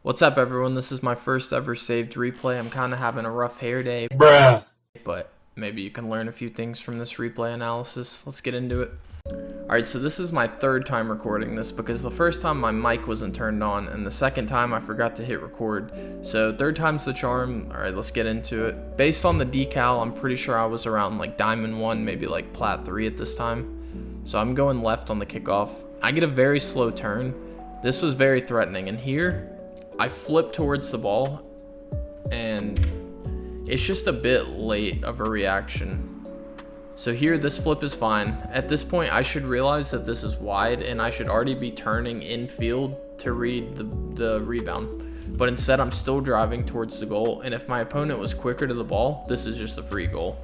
What's up, everyone? This is my first ever saved replay. I'm kind of having a rough hair day, Bruh. but maybe you can learn a few things from this replay analysis. Let's get into it. Alright, so this is my third time recording this because the first time my mic wasn't turned on and the second time I forgot to hit record. So third time's the charm. Alright, let's get into it. Based on the decal, I'm pretty sure I was around like Diamond 1, maybe like Plat 3 at this time. So I'm going left on the kickoff. I get a very slow turn. This was very threatening, and here I flip towards the ball and it's just a bit late of a reaction. So here, this flip is fine. At this point, I should realize that this is wide and I should already be turning infield to read the rebound. But instead, I'm still driving towards the goal, and if my opponent was quicker to the ball, this is just a free goal.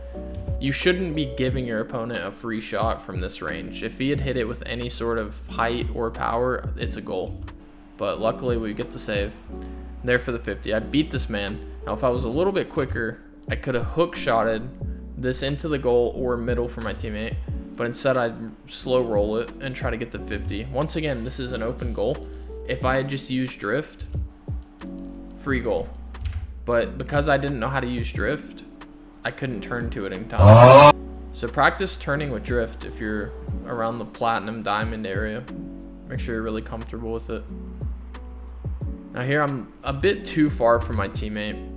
You shouldn't be giving your opponent a free shot from this range. If he had hit it with any sort of height or power, it's a goal. But luckily, we get the save. There for the 50. I beat this man. Now, if I was a little bit quicker, I could have hook shotted this into the goal or middle for my teammate, but instead I slow roll it and try to get the 50. Once again, this is an open goal. If I had just used drift, free goal. But because I didn't know how to use drift, I couldn't turn to it in time. So practice turning with drift if you're around the platinum diamond area. Make sure you're really comfortable with it. Now here, I'm a bit too far from my teammate.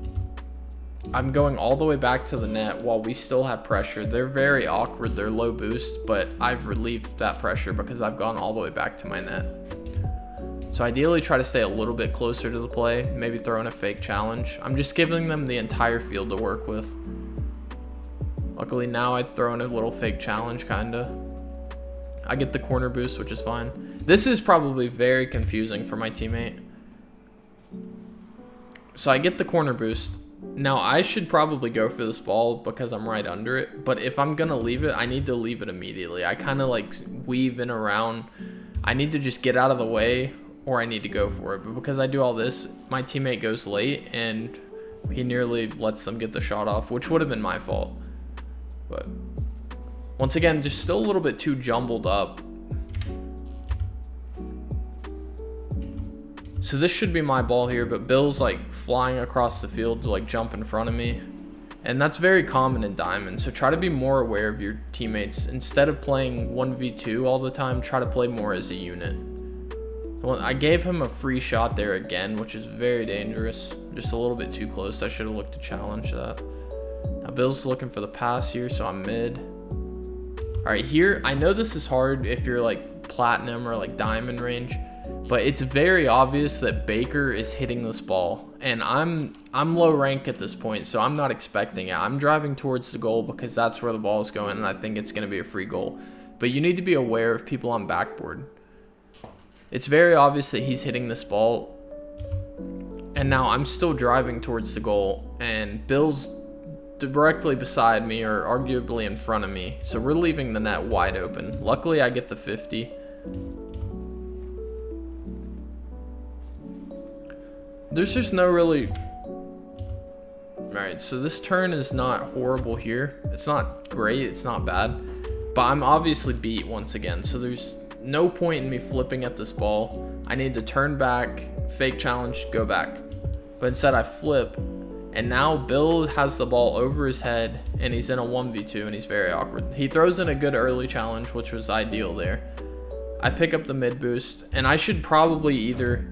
I'm going all the way back to the net while we still have pressure. They're very awkward, they're low boost, but I've relieved that pressure because I've gone all the way back to my net. So ideally try to stay a little bit closer to the play, maybe throw in a fake challenge. I'm just giving them the entire field to work with. Luckily now I throw in a little fake challenge, kinda. I get the corner boost, which is fine. This is probably very confusing for my teammate. So I get the corner boost. Now, I should probably go for this ball because I'm right under it, but if I'm going to leave it, I need to leave it immediately. I kind of like weave in around. I need to just get out of the way or I need to go for it. But because I do all this, my teammate goes late and he nearly lets them get the shot off, which would have been my fault. But once again, just still a little bit too jumbled up. So this should be my ball here, but Bill's like flying across the field to like jump in front of me. And that's very common in Diamond. So try to be more aware of your teammates. Instead of playing 1v2 all the time, try to play more as a unit. Well, I gave him a free shot there again, which is very dangerous. Just a little bit too close. I should have looked to challenge that. Now Bill's looking for the pass here, so I'm mid. All right, here, I know this is hard if you're like platinum or like diamond range, but it's very obvious that Baker is hitting this ball, and I'm low rank at this point, so I'm not expecting it. I'm driving towards the goal because that's where the ball is going, and I think it's going to be a free goal. But you need to be aware of people on backboard. It's very obvious that he's hitting this ball, and now I'm still driving towards the goal, and Bill's directly beside me or arguably in front of me, so we're leaving the net wide open. Luckily, I get the 50. There's just no really... Alright, so this turn is not horrible here. It's not great, it's not bad. But I'm obviously beat once again, so there's no point in me flipping at this ball. I need to turn back, fake challenge, go back. But instead I flip, and now Bill has the ball over his head, and he's in a 1v2, and he's very awkward. He throws in a good early challenge, which was ideal there. I pick up the mid boost, and I should probably either...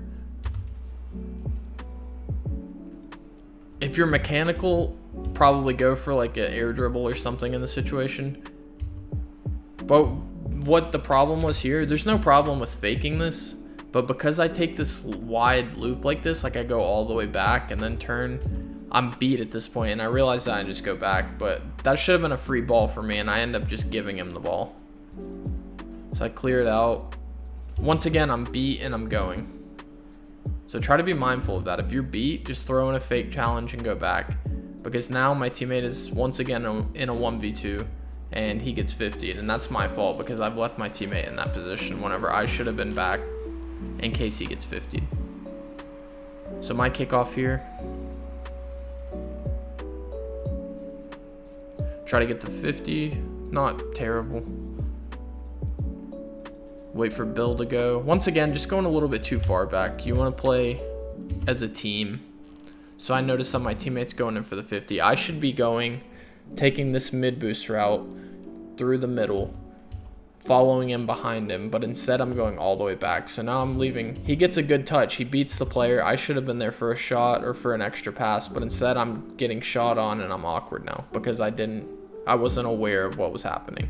If you're mechanical, probably go for like an air dribble or something in the situation. But what the problem was here, there's no problem with faking this, but because I take this wide loop like this, like I go all the way back and then turn, I'm beat at this point, and I realize that I just go back, but that should have been a free ball for me, and I end up just giving him the ball. So I clear it out. Once again, I'm beat and I'm going. So try to be mindful of that. If you're beat, just throw in a fake challenge and go back. Because now my teammate is once again in a 1v2 and he gets 50'd. And that's my fault because I've left my teammate in that position whenever I should have been back in case he gets 50'd. So my kickoff here. Try to get the 50. Not terrible. Wait for Bill to go. Once again, just going a little bit too far back. You want to play as a team. So I noticed that my teammate's going in for the 50. I should be taking this mid boost route through the middle, following him behind him, but instead I'm going all the way back. So now I'm leaving. He gets a good touch. He beats the player. I should have been there for a shot or for an extra pass, but instead I'm getting shot on and I'm awkward now because I wasn't aware of what was happening.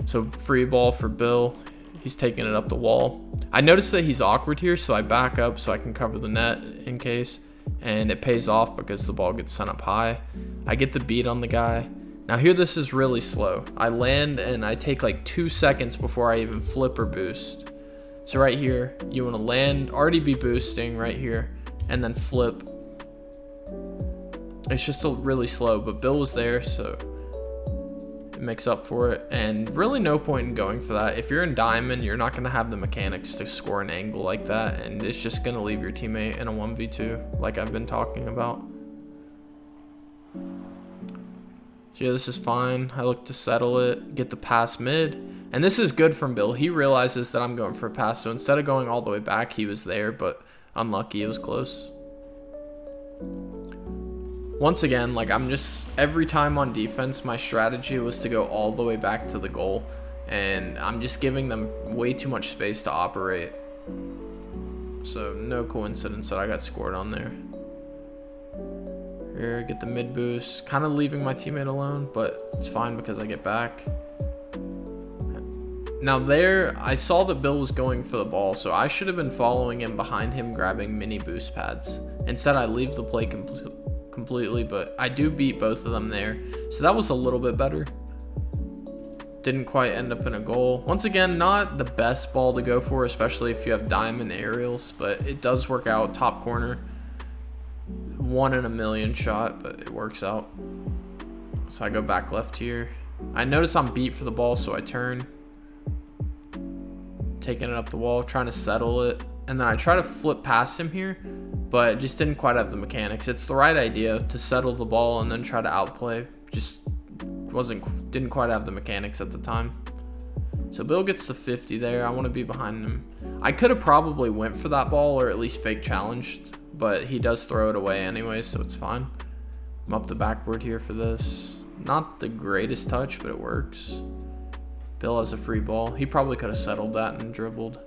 So free ball for Bill. He's taking it up the wall. I noticed that he's awkward here, so I back up so I can cover the net in case. And it pays off because the ball gets sent up high. I get the beat on the guy. Now here this is really slow. I land and I take like 2 seconds before I even flip or boost. So right here, you want to land, already be boosting right here, and then flip. It's just really slow, but Bill was there, so it makes up for it. And really no point in going for that. If you're in diamond, you're not going to have the mechanics to score an angle like that, and it's just going to leave your teammate in a 1v2 like I've been talking about. So yeah, this is fine. I look to settle it, get the pass mid, and this is good from Bill. He realizes that I'm going for a pass, so instead of going all the way back, he was there, but unlucky, it was close. Once again, like every time on defense, my strategy was to go all the way back to the goal, and I'm just giving them way too much space to operate. So no coincidence that I got scored on there. Here, get the mid boost, kind of leaving my teammate alone, but it's fine because I get back. Now there, I saw that Bill was going for the ball, so I should have been following him behind him, grabbing mini boost pads. Instead, I leave the play completely, but I do beat both of them there, so that was a little bit better. Didn't quite end up in a goal. Once again, not the best ball to go for, especially if you have diamond aerials, but it does work out. Top corner, 1 in a million shot, but it works out. So I go back left here. I notice I'm beat for the ball, so I turn, taking it up the wall, trying to settle it, and then I try to flip past him here, but just didn't quite have the mechanics. It's the right idea to settle the ball and then try to outplay. Just didn't quite have the mechanics at the time. So Bill gets the 50 there. I want to be behind him. I could have probably went for that ball or at least fake challenged, but he does throw it away anyway, so it's fine. I'm up the backboard here for this. Not the greatest touch, but it works. Bill has a free ball. He probably could have settled that and dribbled.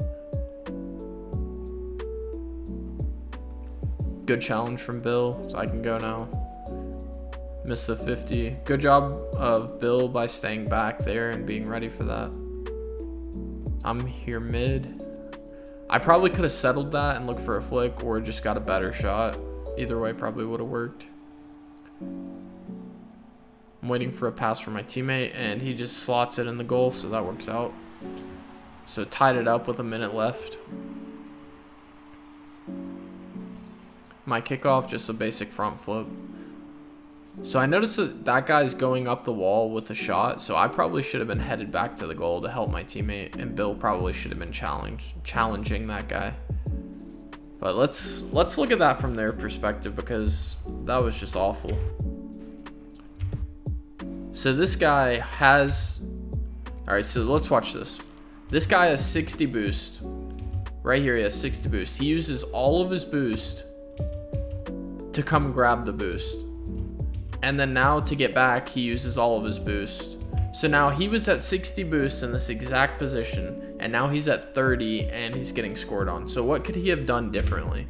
Good challenge from Bill, so I can go now. Missed the 50. Good job of Bill by staying back there and being ready for that. I'm here mid. I probably could have settled that and looked for a flick or just got a better shot. Either way probably would have worked. I'm waiting for a pass from my teammate and he just slots it in the goal, so that works out. So tied it up with a minute left. My kickoff, just a basic front flip. So I noticed that guy's going up the wall with a shot, so I probably should have been headed back to the goal to help my teammate, and Bill probably should have been challenging that guy. But let's look at that from their perspective, because that was just awful. So this guy has... Alright, so let's watch this. This guy has 60 boost. Right here he has 60 boost. He uses all of his boost to come grab the boost. And then now to get back, he uses all of his boost. So now he was at 60 boost in this exact position, and now he's at 30 and he's getting scored on. So what could he have done differently?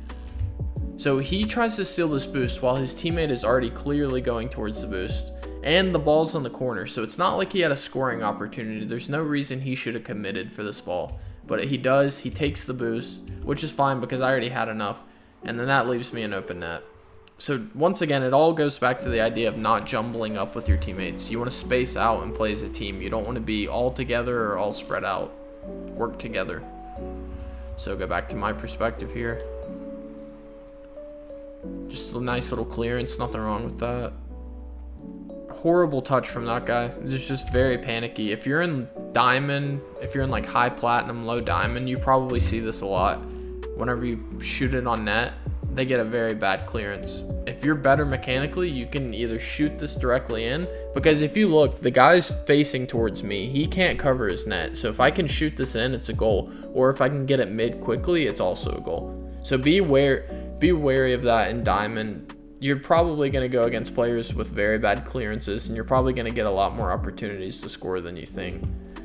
So he tries to steal this boost while his teammate is already clearly going towards the boost, and the ball's on the corner. So it's not like he had a scoring opportunity. There's no reason he should have committed for this ball, but he does. He takes the boost, which is fine because I already had enough, and then that leaves me an open net. So once again, it all goes back to the idea of not jumbling up with your teammates. You want to space out and play as a team. You don't want to be all together or all spread out. Work together. So go back to my perspective here. Just a nice little clearance. Nothing wrong with that. Horrible touch from that guy. It's just very panicky. If you're in diamond, if you're in like high platinum, low diamond, you probably see this a lot. Whenever you shoot it on net, they get a very bad clearance. If you're better mechanically, you can either shoot this directly in, because if you look, the guy's facing towards me. He can't cover his net. So if I can shoot this in, it's a goal. Or if I can get it mid quickly, it's also a goal. So be wary of that in Diamond. You're probably going to go against players with very bad clearances, and you're probably going to get a lot more opportunities to score than you think.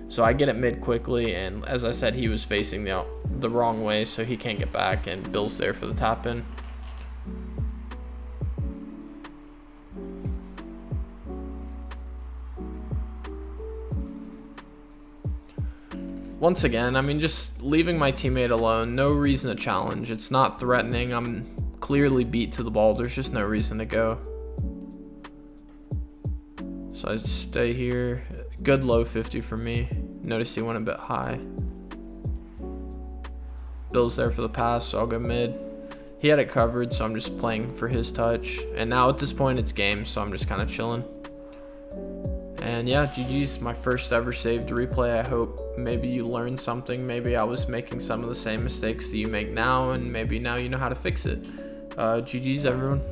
So I get it mid quickly, and as I said, he was facing the wrong way, so he can't get back, and Bill's there for the tap in. Once again, I mean, just leaving my teammate alone, no reason to challenge. It's not threatening. I'm clearly beat to the ball. There's just no reason to go. So I stay here. Good low 50 for me. Notice he went a bit high. Bill's there for the pass, so I'll go mid. He had it covered, so I'm just playing for his touch. And now at this point, it's game, so I'm just kind of chilling. And yeah, GG's, my first ever saved replay. I hope maybe you learned something. Maybe I was making some of the same mistakes that you make now, and maybe now you know how to fix it. GG's, everyone.